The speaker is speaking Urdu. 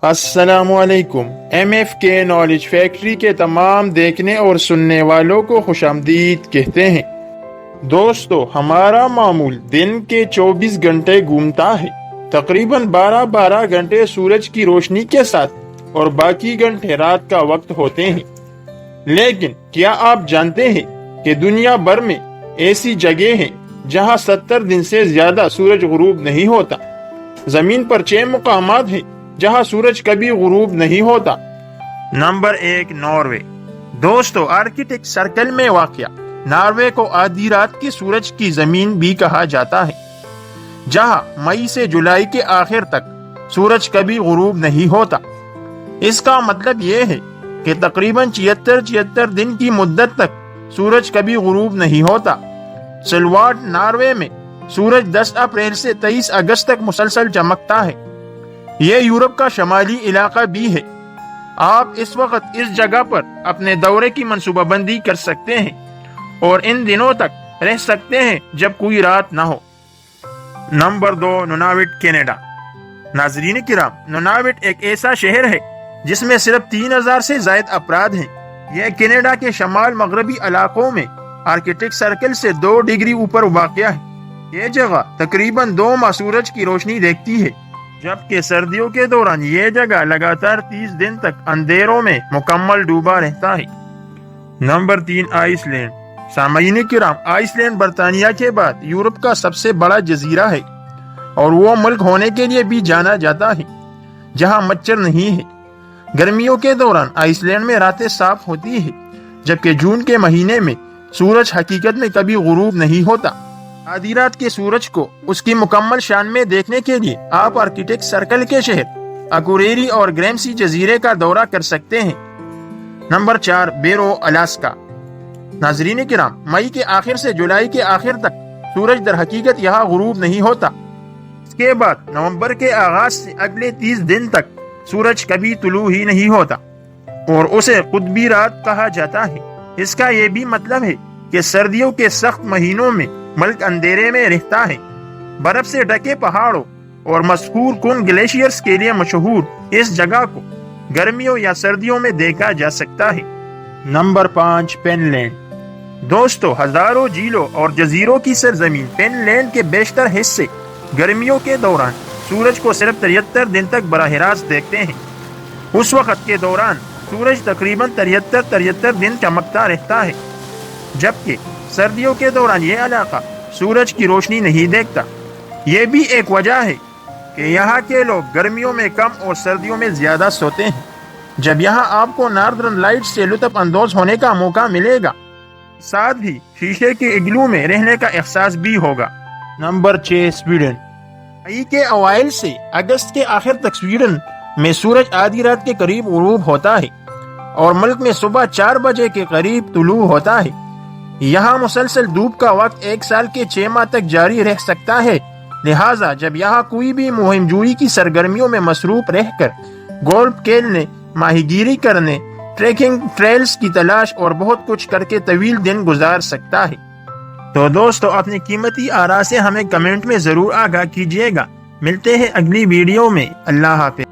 السلام علیکم۔ ایم ایف کے نالج فیکٹری کے تمام دیکھنے اور سننے والوں کو خوش آمدید کہتے ہیں۔ دوستو، ہمارا معمول دن کے 24 گھنٹے گھومتا ہے، تقریباً 12 گھنٹے سورج کی روشنی کے ساتھ اور باقی گھنٹے رات کا وقت ہوتے ہیں۔ لیکن کیا آپ جانتے ہیں کہ دنیا بھر میں ایسی جگہ ہیں جہاں 70 دن سے زیادہ سورج غروب نہیں ہوتا؟ زمین پر 6 مقامات ہیں جہاں سورج کبھی غروب نہیں ہوتا۔ Number 1، Norway. دوستو، آرکٹک سرکل میں واقع ناروے کو آدھی رات کے سورج کی زمین بھی کہا جاتا ہے، جہاں مئی سے جولائی کے آخر تک سورج کبھی غروب نہیں ہوتا۔ اس کا مطلب یہ ہے کہ تقریباً 76 دن کی مدت تک سورج کبھی غروب نہیں ہوتا۔ سلواٹ، ناروے میں سورج 10 اپریل سے 23 اگست تک مسلسل چمکتا ہے۔ یہ یورپ کا شمالی علاقہ بھی ہے۔ آپ اس وقت اس جگہ پر اپنے دورے کی منصوبہ بندی کر سکتے ہیں اور ان دنوں تک رہ سکتے ہیں جب کوئی رات نہ ہو۔ Number 2، نوناوٹ، Canada. ناظرین کرام، نوناوٹ ایک ایسا شہر ہے جس میں صرف 3000 سے زائد افراد ہیں۔ یہ کینیڈا کے شمال مغربی علاقوں میں آرکٹک سرکل سے 2 ڈگری اوپر واقع ہے۔ یہ جگہ تقریباً 2 ماہ سورج کی روشنی دیکھتی ہے، جبکہ سردیوں کے دوران یہ جگہ لگاتار 30 دن تک اندھیروں میں مکمل ڈوبا رہتا ہے۔ Number 3، Iceland. سامعین کرام، آئس لینڈ برطانیہ کے بعد یورپ کا سب سے بڑا جزیرہ ہے اور وہ ملک ہونے کے لیے بھی جانا جاتا ہے جہاں مچھر نہیں ہے۔ گرمیوں کے دوران آئس لینڈ میں راتیں صاف ہوتی ہے، جبکہ جون کے مہینے میں سورج حقیقت میں کبھی غروب نہیں ہوتا۔ آدھی رات کے سورج کو اس کی مکمل شان میں دیکھنے کے لیے آپ آرکٹک سرکل کے شہر اکوریری اور گریمسی جزیرے کا دورہ کر سکتے ہیں۔ Number 4، Barrow, Alaska. ناظرین کرام، مئی کے آخر سے جولائی کے آخر تک سورج در حقیقت یہاں غروب نہیں ہوتا۔ اس کے بعد نومبر کے آغاز سے اگلے 30 دن تک سورج کبھی طلوع ہی نہیں ہوتا اور اسے قطبی رات کہا جاتا ہے۔ اس کا یہ بھی مطلب ہے کہ سردیوں کے سخت مہینوں میں ملک اندھیرے میں رہتا ہے۔ برف سے ڈھکے پہاڑوں اور مسحور کن گلیشیئرز کے لیے مشہور اس جگہ کو گرمیوں یا سردیوں میں دیکھا جا سکتا ہے۔ Number 5، Finland. دوستو، ہزاروں جھیلوں اور جزیروں کی سرزمین فن لینڈ کے بیشتر حصے گرمیوں کے دوران سورج کو صرف 73 دن تک براہ راست دیکھتے ہیں۔ اس وقت کے دوران سورج تقریباً 73 دن چمکتا رہتا ہے، جبکہ سردیوں کے دوران یہ علاقہ سورج کی روشنی نہیں دیکھتا۔ یہ بھی ایک وجہ ہے کہ یہاں کے لوگ گرمیوں میں کم اور سردیوں میں زیادہ سوتے ہیں، جب یہاں آپ کو ناردرن لائٹ سے لطف اندوز ہونے کا موقع ملے گا، ساتھ ہی شیشے کے اگلو میں رہنے کا احساس بھی ہوگا۔ Number 6، Sweden. مئی کے اوائل سے اگست کے آخر تک سویڈن میں سورج آدھی رات کے قریب غروب ہوتا ہے اور ملک میں صبح 4 بجے کے قریب طلوع ہوتا ہے۔ یہاں مسلسل دھوپ کا وقت 1 سال کے 6 ماہ تک جاری رہ سکتا ہے، لہٰذا جب یہاں کوئی بھی مہم جوئی کی سرگرمیوں میں مصروف رہ کر گولف کھیلنے، ماہی گیری کرنے، ٹریکنگ، ٹریلز کی تلاش اور بہت کچھ کر کے طویل دن گزار سکتا ہے۔ تو دوستو، اپنی قیمتی آراء سے ہمیں کمنٹ میں ضرور آگاہ کیجیے گا۔ ملتے ہیں اگلی ویڈیو میں۔ اللہ حافظ۔